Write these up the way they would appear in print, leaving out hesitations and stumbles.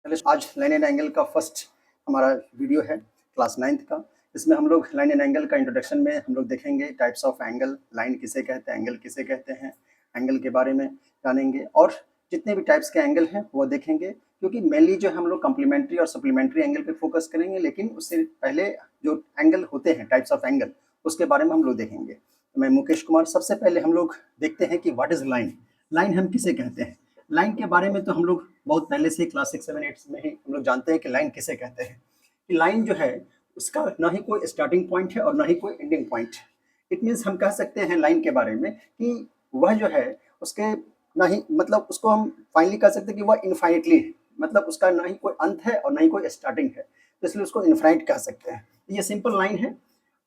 पहले आज line and angle का फर्स्ट हमारा वीडियो है क्लास 9th का। इसमें हम लोग लाइन एंड एंगल का इंट्रोडक्शन में हम लोग देखेंगे टाइप्स ऑफ एंगल, लाइन किसे कहते हैं, एंगल किसे कहते हैं, एंगल के बारे में जानेंगे और जितने भी टाइप्स के एंगल हैं वो देखेंगे, क्योंकि मेनली जो हम लोग कम्प्लीमेंट्री और सप्लीमेंट्री एंगल पे फोकस करेंगे, लेकिन उससे पहले जो एंगल होते हैं, टाइप्स ऑफ एंगल, उसके बारे में हम लोग देखेंगे। तो मैं मुकेश कुमार। सबसे पहले हम लोग देखते हैं कि व्हाट इज लाइन। लाइन हम किसे कहते हैं। लाइन के बारे में तो हम लोग बहुत पहले से क्लास 6, 7, 8 में ही हम लोग जानते हैं कि लाइन किसे कहते हैं। कि लाइन जो है उसका ना ही कोई स्टार्टिंग पॉइंट है और ना ही कोई एंडिंग पॉइंट। इट मीन्स हम कह सकते हैं लाइन के बारे में कि वह जो है उसके ना ही मतलब उसको हम फाइनली कह सकते हैं कि वह इनफाइनिटली है, मतलब उसका ना ही कोई अंत है और ना ही कोई स्टार्टिंग है, तो इसलिए उसको इनफाइनाइट कह सकते हैं। ये सिंपल लाइन है।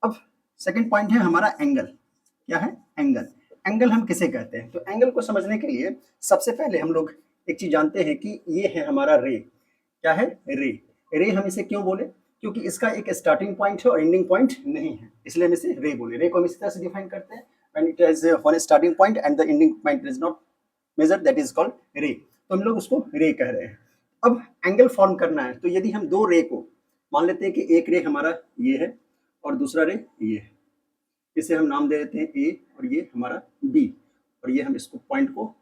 अब सेकंड पॉइंट है हमारा एंगल। क्या है? एंगल। एंगल हम किसे कहते हैं? तो एंगल को समझने के लिए सबसे पहले हम लोग एक चीज जानते हैं कि ये है हमारा रे। क्या है? रे। रे हम इसे क्यों बोले? क्योंकि इसका एक स्टार्टिंग पॉइंट है और एंडिंग पॉइंट नहीं है, इसलिए हम इसे रे बोले। रे को हम इस तरह से डिफाइन करते हैं, when it has one starting point and the ending point is not measure, that is called ray. तो हम लोग उसको रे कह रहे हैं। अब एंगल फॉर्म करना है, तो यदि हम दो रे को मान लेते हैं कि एक रे हमारा ये है और दूसरा रे ये है, इसे हम नाम दे देते हैं ए और ये हमारा बी, और ये हम इसको पॉइंट को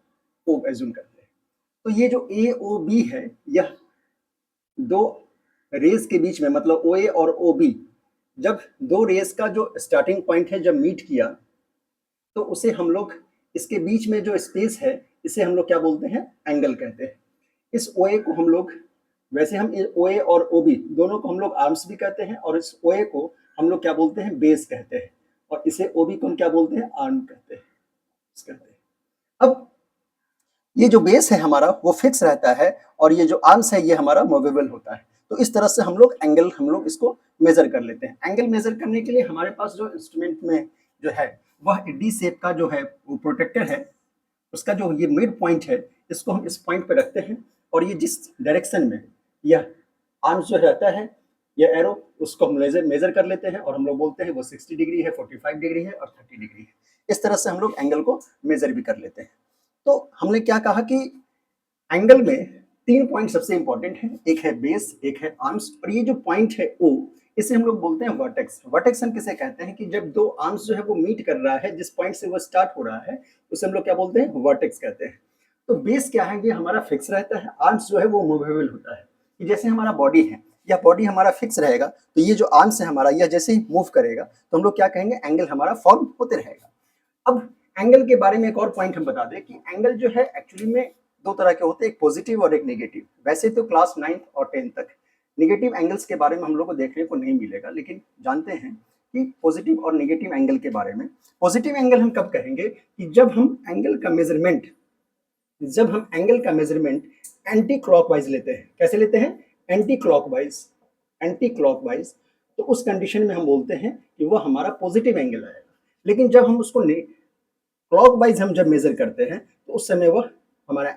ओ एज्यूम करते हैं। तो ये जो ए ओ बी है, यह दो रेस के बीच में, मतलब ओ ए और ओ बी, जब दो रेस का जो स्टार्टिंग पॉइंट है जब मीट किया, तो उसे हम लोग, इसके बीच में जो स्पेस है इसे हम लोग क्या बोलते हैं? एंगल कहते हैं। इस ओ ए को हम लोग, वैसे हम ओ ए और ओ बी दोनों को हम लोग आर्म्स भी कहते हैं, और इस ओ ए को हम लोग क्या बोलते हैं? बेस कहते हैं, और इसे ओ बी को हम क्या बोलते हैं? आर्म कहते हैं। अब ये जो बेस है हमारा वो फिक्स रहता है, और ये जो आर्म्स है ये हमारा मूवेबल होता है। तो इस तरह से हम लोग इसको मेजर कर लेते हैं। एंगल मेजर करने के लिए हमारे पास जो इंस्ट्रूमेंट में जो है वह डी शेप का जो है वो प्रोटेक्टर है। उसका जो ये मिड पॉइंट है, इसको हम इस पॉइंट पे रखते हैं, और ये जिस डायरेक्शन में यह आर्म्स जो रहता है, ये एरो, उसको हम मेजर कर लेते हैं, और हम लोग बोलते हैं वो 60 डिग्री है, 45 डिग्री है और 30 डिग्री है। इस तरह से हम लोग एंगल को मेजर भी कर लेते हैं। तो हमने क्या कहा कि एंगल में 3 पॉइंट सबसे इंपॉर्टेंट है, एक है बेस, एक है आर्म्स, और ये जो पॉइंट है ओ, इसे हम लोग बोलते हैं वर्टेक्स। वर्टेक्स हम किसे कहते हैं? कि जब दो आर्म्स जो है वो मीट कर रहा है, जिस पॉइंट से वो स्टार्ट हो रहा है, उसे हम लोग क्या बोलते हैं? वर्टेक्स कहते हैं। तो बेस क्या है? ये हमारा फिक्स रहता है। आर्म्स जो है वो मूवेबल होता है, कि जैसे हमारा बॉडी है, यह बॉडी हमारा फिक्स रहेगा, तो ये जो आर्म्स है हमारा, यह जैसे ही मूव करेगा तो हम लोग क्या कहेंगे? एंगल हमारा फॉर्म होते रहेगा। अब एंगल के बारे में एक और पॉइंट हम बता दें कि एंगल जो है एक्चुअली में दो तरह के होते हैं, एक पॉजिटिव और एक नेगेटिव। वैसे तो क्लास 9th और 10th तक नेगेटिव एंगल्स के बारे में हम लोग को देखने को नहीं मिलेगा, लेकिन जानते हैं कि पॉजिटिव और नेगेटिव एंगल के बारे में। पॉजिटिव एंगल हम कब कहेंगे? कि जब हम एंगल का मेजरमेंट एंटी क्लॉकवाइज लेते हैं। कैसे लेते हैं? Anti clockwise. Anti clockwise. तो उस कंडीशन में हम बोलते हैं कि वह हमारा पॉजिटिव एंगल आएगा। लेकिन जब हम उसको क्लॉकवाइज हम जब मेजर करते हैं, तो उस समय वह हमारा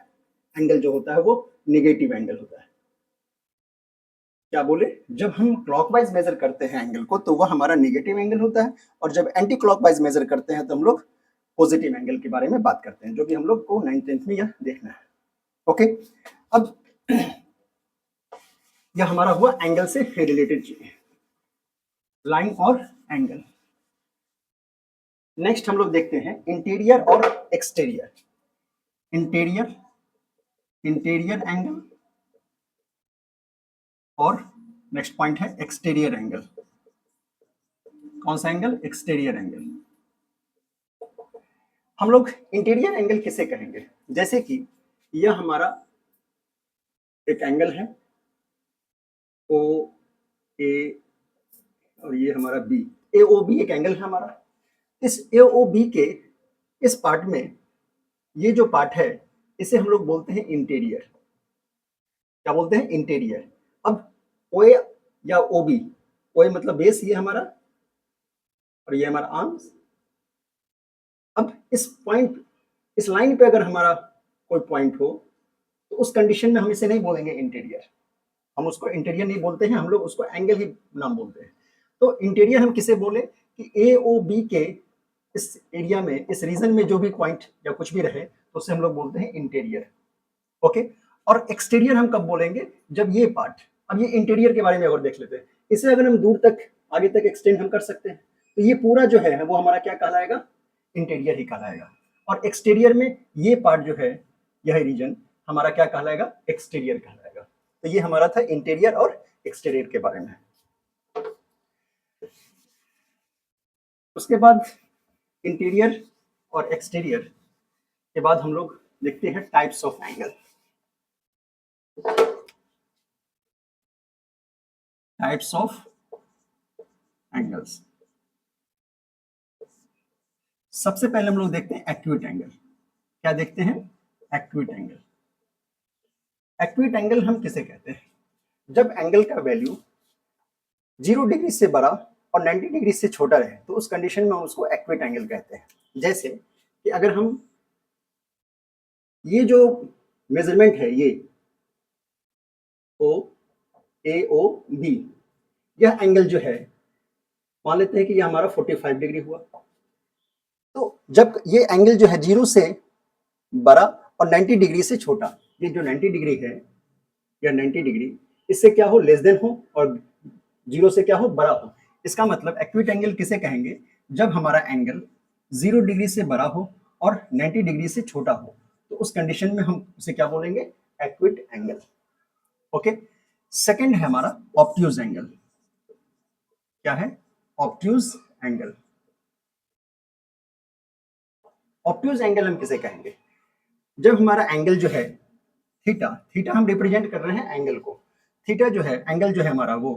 एंगल जो होता है वो नेगेटिव एंगल होता है। क्या बोले? जब हम क्लॉकवाइज मेजर करते हैं एंगल को, तो वह हमारा नेगेटिव एंगल होता है, और जब एंटी क्लॉकवाइज मेजर करते हैं तो हम लोग पॉजिटिव एंगल के बारे में बात करते हैं, जो कि हम लोग को 9th 10th में यह देखना है। ओके। अब यह हमारा हुआ एंगल से रिलेटेड चीज, लाइन और एंगल। नेक्स्ट हम लोग देखते हैं इंटीरियर और एक्सटीरियर। इंटीरियर इंटीरियर एंगल, और नेक्स्ट पॉइंट है एक्सटीरियर एंगल। कौन सा एंगल? Exterior angle. हम लोग इंटीरियर एंगल किसे कहेंगे? जैसे कि यह हमारा एक एंगल है ओ ए, और ये हमारा बी, ए ओ बी एक एंगल है हमारा। इस ए ओ बी के इस पार्ट में, ये जो पार्ट है इसे हम लोग बोलते हैं इंटीरियर। क्या बोलते हैं? इंटीरियर। अब ओ ए या ओ बी, ओ ए मतलब बेस, ये हमारा, और ये हमारा आर्म्स। अब इस लाइन पे अगर हमारा कोई पॉइंट हो, तो उस कंडीशन में हम इसे नहीं बोलेंगे इंटीरियर। हम उसको इंटीरियर नहीं बोलते हैं, हम लोग उसको एंगल ही नाम बोलते हैं। तो इंटीरियर हम किसे बोले? कि ए ओ बी के इस एरिया में, इस रीजन में जो भी पॉइंट या कुछ भी रहे, तो उसे हम लोग बोलते हैं इंटीरियर। ओके। और एक्सटीरियर हम कब बोलेंगे, जब ये पार्ट, अब ये इंटीरियर के बारे में और देख लेते हैं, इसे अगर हम दूर तक आगे तक एक्सटेंड हम कर सकते हैं तो ये पूरा जो है वो हमारा क्या कहलाएगा, इंटीरियर ही कहलाएगा। और एक्सटीरियर में ये पार्ट जो है, यह रीजन हमारा क्या कहलाएगा, एक्सटीरियर कहलाएगा। तो ये हमारा था इंटीरियर और एक्सटीरियर के बारे में। उसके बाद इंटीरियर और एक्सटीरियर के बाद हम लोग देखते हैं types of angle. Types of angles, सबसे पहले हम लोग देखते हैं एक्यूट एंगल। क्या देखते हैं, एक्यूट एंगल। एक्यूट एंगल हम किसे कहते हैं, जब एंगल का वैल्यू 0 डिग्री से बड़ा और 90 डिग्री से छोटा रहे तो उस कंडीशन में हम उसको एक्यूट एंगल कहते हैं। जैसे कि अगर हम ये जो मेजरमेंट है, ये ओ ए ओ बी, यह एंगल जो है मान लेते हैं कि यह हमारा 45 डिग्री हुआ। तो जब ये एंगल जो है 0 से बड़ा और 90 डिग्री से छोटा, ये जो 90 डिग्री है या 90 डिग्री, इससे क्या हो, लेस देन हो और 0 से क्या हो, बड़ा हो। इसका मतलब एक्यूट एंगल किसे कहेंगे, जब हमारा एंगल 0 डिग्री से बड़ा हो और 90 डिग्री से छोटा हो तो उस कंडीशन में हम उसे क्या बोलेंगे, एक्यूट एंगल। ओके। सेकंड है हमारा ऑब्ट्यूज एंगल। क्या है, ऑब्ट्यूज एंगल। ऑब्ट्यूज एंगल हम किसे कहेंगे, जब हमारा एंगल जो है थीटा, थीटा हम रिप्रेजेंट कर रहे हैं एंगल को, थीटा जो है एंगल जो है हमारा वो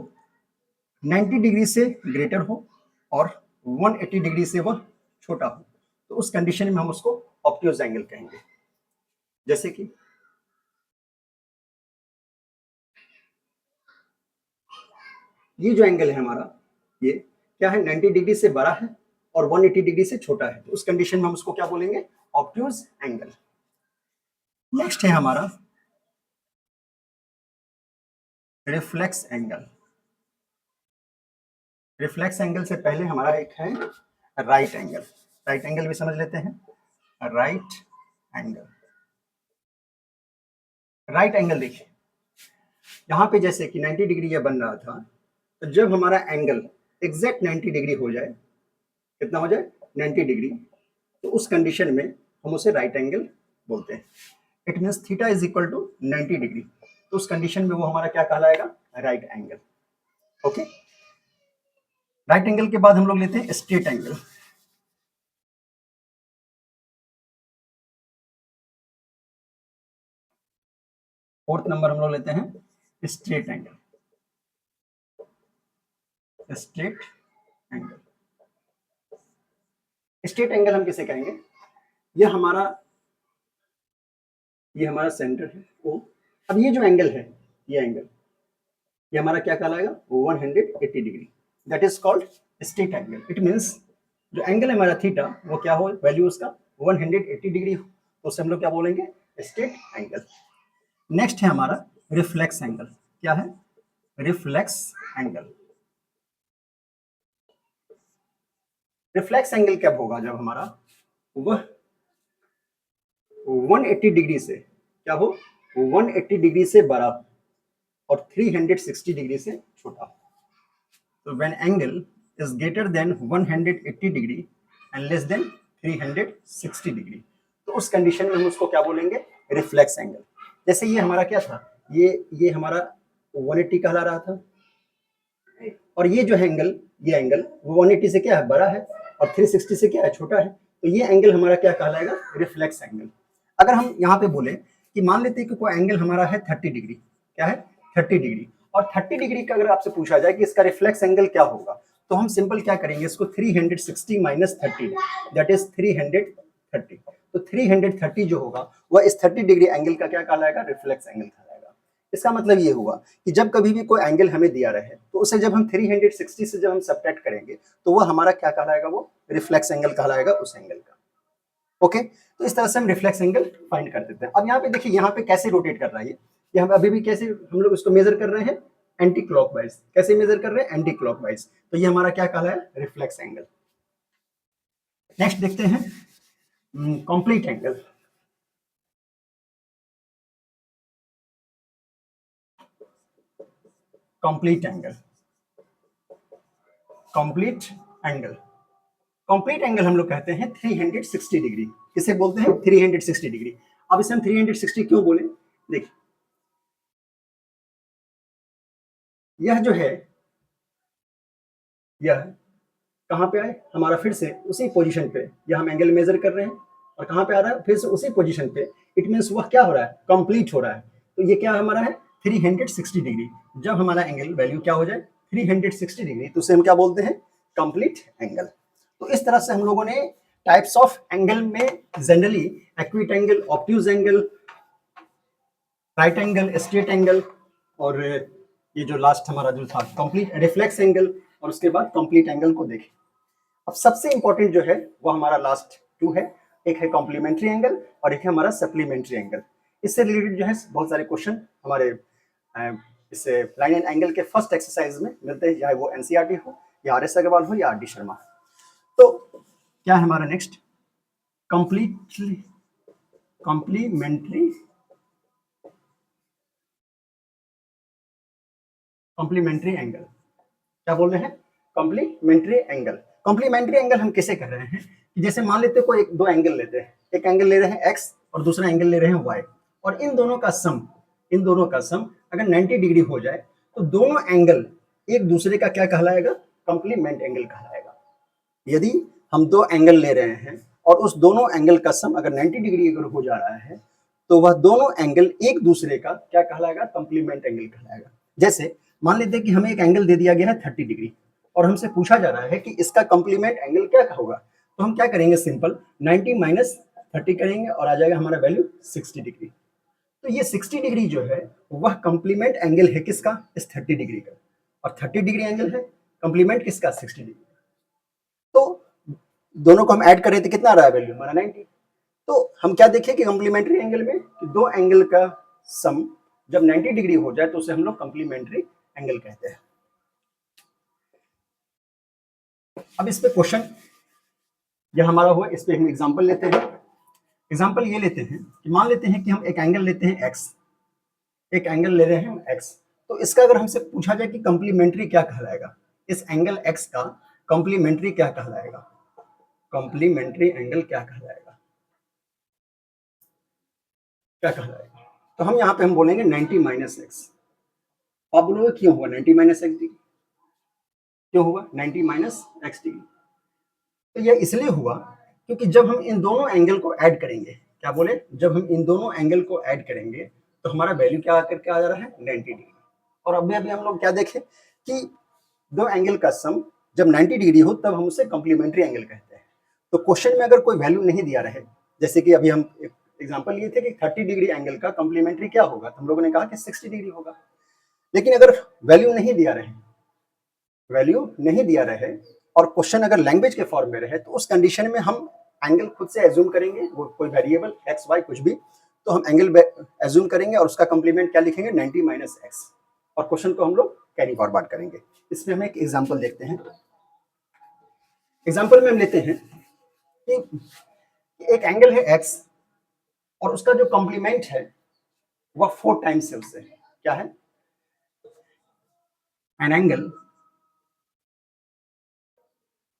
90 डिग्री से ग्रेटर हो और 180 डिग्री से वह छोटा हो तो उस कंडीशन में हम उसको ऑब्ट्यूज एंगल कहेंगे। जैसे कि ये जो एंगल है हमारा, ये क्या है, 90 डिग्री से बड़ा है और 180 डिग्री से छोटा है तो उस कंडीशन में हम उसको क्या बोलेंगे, ऑब्ट्यूज एंगल। नेक्स्ट है हमारा रिफ्लेक्स एंगल। रिफ्लेक्स एंगल से पहले हमारा एक है राइट एंगल। राइट एंगल भी समझ लेते हैं, राइट एंगल। राइट एंगल देखिए, यहाँ पे जैसे कि 90 डिग्री यह बन रहा था, तो जब हमारा एंगल एग्जैक्ट 90 डिग्री हो जाए, कितना हो जाए, 90 डिग्री, तो उस कंडीशन में हम उसे राइट एंगल बोलते हैं। It means theta is equal to 90 degree, तो उस कंडीशन में वो हमारा क्या कहलाएगा, right angle. Okay. Right angle के बाद हम लोग लेते हैं स्ट्रेट एंगल। फोर्थ नंबर हम लोग लेते हैं straight angle. Straight angle, straight angle हम किसे कहेंगे, ये हमारा सेंटर है ओ। अब ये जो एंगल है, ये एंगल, ये हमारा क्या कहलाएगा, 180 degree, that is called straight angle. It means जो एंगल है हमारा थीटा, वो क्या हो, वैल्यू उसका 180 डिग्री हो, तो उसे हम लोग क्या बोलेंगे, स्ट्रेट एंगल। नेक्स्ट है हमारा रिफ्लेक्स एंगल। क्या है, रिफ्लेक्स एंगल। रिफ्लेक्स एंगल कब होगा, जब हमारा वह 180 डिग्री से क्या हो, 180 डिग्री से बड़ा और 360 डिग्री से छोटा। तो when angle is greater than 180 degree and less than 360 degree, तो उस कंडीशन में हम उसको क्या बोलेंगे, रिफ्लेक्स एंगल। जैसे ये हमारा क्या था, ये हमारा 180 कहला रहा था, और ये जो एंगल, ये एंगल वो 180 से क्या है, बड़ा है और 360 से क्या है, छोटा है, तो ये एंगल हमारा क्या कहलाएगा, रिफ्लेक्स एंगल। अगर हम यहाँ पे बोले कि मान लेते हैं कि कोई एंगल हमारा है 30 डिग्री, क्या है, 30 डिग्री, और 30 डिग्री का अगर आपसे पूछा जाए कि इसका रिफ्लेक्स एंगल क्या होगा, तो हम सिंपल क्या करेंगे, इसको 360 माइनस 30, दैट इज 330। तो 330 जो होगा वह इस 30 डिग्री एंगल का क्या कहलाएगा, रिफ्लेक्स एंगल कहलाएगा। इसका मतलब ये हुआ कि जब कभी भी कोई एंगल हमें दिया रहे तो उसे जब हम 360 से जब हम सब्ट्रैक्ट करेंगे तो वह हमारा क्या कहलाएगा, वो रिफ्लेक्स एंगल कहलाएगा उस एंगल का। ओके। तो इस तरह से हम रिफ्लेक्स एंगल फाइंड कर देते हैं। अब यहाँ पे देखिए, यहाँ पे कैसे रोटेट कर रहा है ये हम अभी भी कैसे हम लोग इसको मेजर कर रहे हैं, एंटी क्लॉकवाइज। कैसे मेजर कर रहे हैं, एंटी क्लॉकवाइज। तो ये हमारा क्या कहला है, रिफ्लेक्स एंगल। नेक्स्ट देखते हैं complete angle. Complete angle, complete angle, complete angle हम लोग कहते हैं 360 डिग्री। किसे बोलते हैं? 360 डिग्री। अब इसे हम 360 क्यों बोले? देखिए, यह जो है, यह कहाँ पे आए हमारा? फिर से उसी पोजीशन पे, यह हम एंगल मेजर कर रहे हैं और कहाँ पे आ रहा है? फिर से उसी पोजीशन पे। इट मीन्स वह क्या हो रहा है? कंप्लीट हो रहा है। तो ये क्या हमारा है? 360 डिग्री। जब हमारा एंगल वैल्यू क्या हो जाए? 360 डिग्री, तो उसे हम क्या बोलते हैं? Complete angle. तो इस तरह से हम लोगों ने टाइप्स ऑफ एंगल में generally acute angle, obtuse angle, right angle, straight angle, और ये जो लास्ट हमारा जो था कंप्लीट रिफ्लेक्स एंगल, और उसके बाद कंप्लीट एंगल को देखें। अब सबसे इंपॉर्टेंट जो है वो हमारा लास्ट टू है। एक है कॉम्प्लीमेंट्री एंगल और एक है हमारा सप्लीमेंट्री एंगल। इससे रिलेटेड जो है बहुत सारे क्वेश्चन हमारे इससे लाइन एंड एंगल के फर्स्ट एक्सरसाइज में मिलते हैं, चाहे वो एनसीईआरटी हो या आर एस अग्रवाल हो या आर डी शर्मा। तो क्या है हमारा next? Completely complementary, complementary angle. क्या बोल रहे हैं? Complementary angle. कॉम्प्लीमेंट्री एंगल हम कैसे कर रहे हैं कि जैसे मान लेते कोई दो एंगल लेते हैं, एक एंगल ले रहे हैं एक्स और दूसरा एंगल ले रहे हैं वाई, और इन दोनों का सम, इन दोनों का सम अगर 90 डिग्री हो जाए तो दोनों एंगल एक दूसरे का क्या कहलाएगा? कॉम्प्लीमेंट एंगल कहलाएगा। यदि हम दो एंगल ले रहे हैं और उस दोनों एंगल का सम अगर 90 डिग्री अगर हो जा रहा है तो वह दोनों एंगल एक दूसरे का क्या कहलाएगा? कॉम्प्लीमेंट एंगल कहलाएगा। जैसे मान लेते हैं कि हमें एक एंगल दे दिया गया है 30 डिग्री और हमसे पूछा जा रहा है कि इसका कॉम्प्लीमेंट एंगल क्या होगा, तो हम क्या करेंगे? सिंपल 90 माइनस 30 करेंगे और आ जाएगा हमारा वैल्यू 60 डिग्री। तो ये 60 डिग्री जो है वह कॉम्प्लीमेंट एंगल है किसका? इस 30 डिग्री का, और 30 डिग्री एंगल है कॉम्प्लीमेंट किसका? 60 डिग्री। तो दोनों को हम ऐड करें तो कितना आ रहा है वैल्यू? हमारा 90। तो हम क्या देखें कि कॉम्प्लीमेंट्री एंगल में कि दो एंगल का सम जब 90 डिग्री हो जाए तो उसे हम लोग कॉम्प्लीमेंट्री एंगल कहते हैं। अब इस पे क्वेश्चन यह हमारा हुआ, इस पे हम एग्जांपल लेते हैं। एग्जांपल ये लेते हैं कि मान लेते हैं कि हम एक एंगल लेते हैं एक्स, एक एंगल ले रहे हैं हम एक्स, तो इसका अगर हमसे पूछा जाए कि कॉम्प्लीमेंट्री क्या कहलाएगा, इस एंगल एक्स का कॉम्प्लीमेंट्री क्या कहलाएगा? कॉम्प्लीमेंट्री एंगल क्या कहलाएगा? क्या कहलाएगा? तो हम यहाँ पे हम बोलेंगे 90 माइनस एक्स। आप बोलोगे क्यों हुआ 90 माइनस एक्स डिग्री? क्यों हुआ 90 माइनस एक्स डिग्री? तो यह इसलिए हुआ क्योंकि जब हम इन दोनों एंगल को ऐड करेंगे, क्या बोले? जब हम इन दोनों एंगल को ऐड करेंगे तो हमारा वैल्यू क्या आकर के आ जा रहा है? 90 डिग्री। और अभी अभी हम लोग क्या देखें कि दो एंगल का सम जब 90 डिग्री हो तब हम उसे कॉम्प्लीमेंट्री एंगल कहते हैं। तो क्वेश्चन में अगर कोई वैल्यू नहीं दिया रहे, जैसे कि अभी हम एग्जांपल लिए थे कि 30 डिग्री एंगल का कॉम्प्लीमेंट्री क्या होगा, तो हम लोगों ने कहा कि 60 डिग्री होगा। लेकिन अगर वैल्यू नहीं दिया रहे, वैल्यू नहीं दिया रहे और क्वेश्चन अगर लैंग्वेज के फॉर्म में रहे, तो उस कंडीशन में हम एंगल खुद से एज्यूम करेंगे, वो कोई वेरिएबल एक्स वाई कुछ भी, तो हम एंगल एज्यूम करेंगे और उसका कॉम्प्लीमेंट क्या लिखेंगे? 90 माइनस एक्स, और क्वेश्चन को हम लोग कैरी फॉरवर्ड करेंगे। इसमें हम एक एग्जांपल देखते हैं। एग्जांपल में हम लेते हैं कि एक एंगल है एक्स और उसका जो कॉम्प्लीमेंट है वह 4 टाइम्स है उससे। क्या है? An angle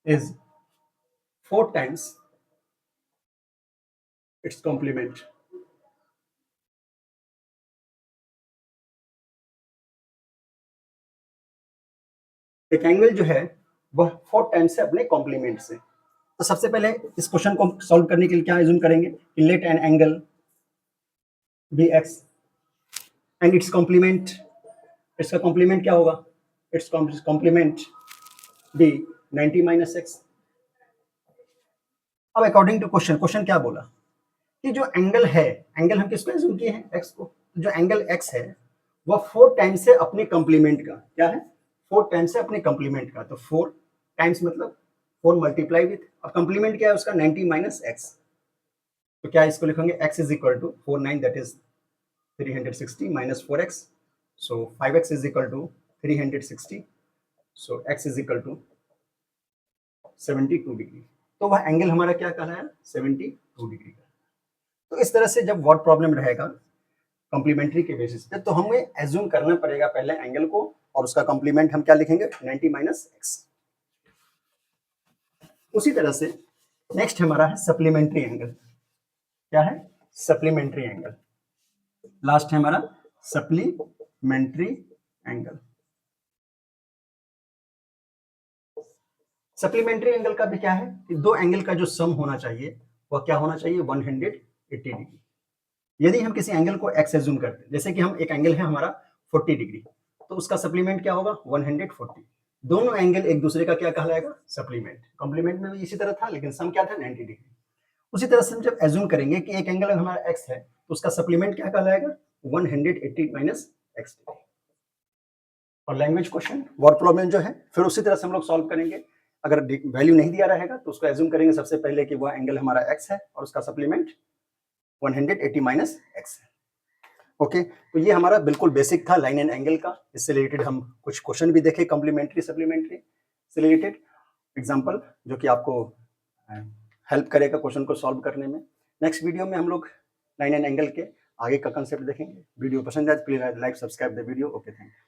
is 4 times its complement। एक एंगल जो है वह 4 टाइम्स है अपने कॉम्प्लीमेंट से। तो सबसे पहले इस क्वेश्चन को सॉल्व करने के लिए क्या एज्यूम करेंगे कि let an angle be x and its complement, इसका कॉम्प्लीमेंट क्या होगा? Its complement be 90 minus x. अब अकॉर्डिंग टू क्वेश्चन, क्वेश्चन क्या बोला कि जो एंगल है, एंगल हम किसको एज्यूम किए हैं? एक्स को। जो एंगल एक्स है वह 4 टाइम्स है अपने कॉम्प्लीमेंट का। क्या है? 4 टाइम्स है अपने कॉम्प्लीमेंट का। तो 4 टाइम्स मतलब 4 मल्टीप्लाई विथ, अब कॉम्प्लीमेंट क्या है उसका? 90 माइनस एक्स। तो क्या इसको लिखेंगे? x is equal to 49 that is 360 minus 4x, so 5x is equal to 360, so x is equal to 72 degree. तो वह एंगल हमारा क्या कहलाया? 72 डिग्री का। तो इस तरह से जब वर्ड प्रॉब्लम रहेगा कॉम्प्लीमेंट्री के बेसिस पे, तो हमें एज्यूम करना पड़ेगा पहले एंगल को, और उसका कॉम्प्लीमेंट हम क्या लिखेंगे 90 माइनस एक्स। उसी तरह से नेक्स्ट हमारा है सप्लीमेंट्री एंगल। क्या है? Supplementary angle. लास्ट है हमारा सप्लीमेंट्री एंगल। सप्लीमेंट्री एंगल का भी क्या है कि दो एंगल का जो सम होना चाहिए वह क्या होना चाहिए 180 डिग्री। यदि हम किसी एंगल को एक्स एज्यूम करते हैं, जैसे कि हम एक एंगल है हमारा 40 डिग्री, तो उसका सप्लीमेंट क्या होगा 140। दोनों एंगल एक दूसरे का क्या कहलाएगा सप्लीमेंट। कॉम्प्लीमेंट में भी इसी तरह था, लेकिन सम क्या था 90 डिग्री। उसी तरह से हम जब एज्यूम करेंगे कि एक एंगल हमारा एक्स है, तो उसका सप्लीमेंट क्या कहलाएगा 180 माइनस एक्स डिग्री। और लैंग्वेज क्वेश्चन वर्ड प्रॉब्लम जो है फिर उसी तरह से हम लोग सॉल्व करेंगे। अगर वैल्यू नहीं दिया रहेगा तो उसको एज्यूम करेंगे सबसे पहले कि वह एंगल हमारा एक्स है और उसका सप्लीमेंट 180 माइनस एक्स है। ओके, तो ये हमारा बिल्कुल बेसिक था लाइन एंड एंगल का। इससे रिलेटेड हम कुछ क्वेश्चन भी देखे कॉम्प्लीमेंट्री सप्लीमेंट्री से रिलेटेड एग्जांपल, जो कि आपको हेल्प करेगा क्वेश्चन को सॉल्व करने में। नेक्स्ट वीडियो में हम लोग लाइन एंड एंगल के आगे का कंसेप्ट देखेंगे। वीडियो पसंद आए तो please like subscribe the video. Okay, thank you.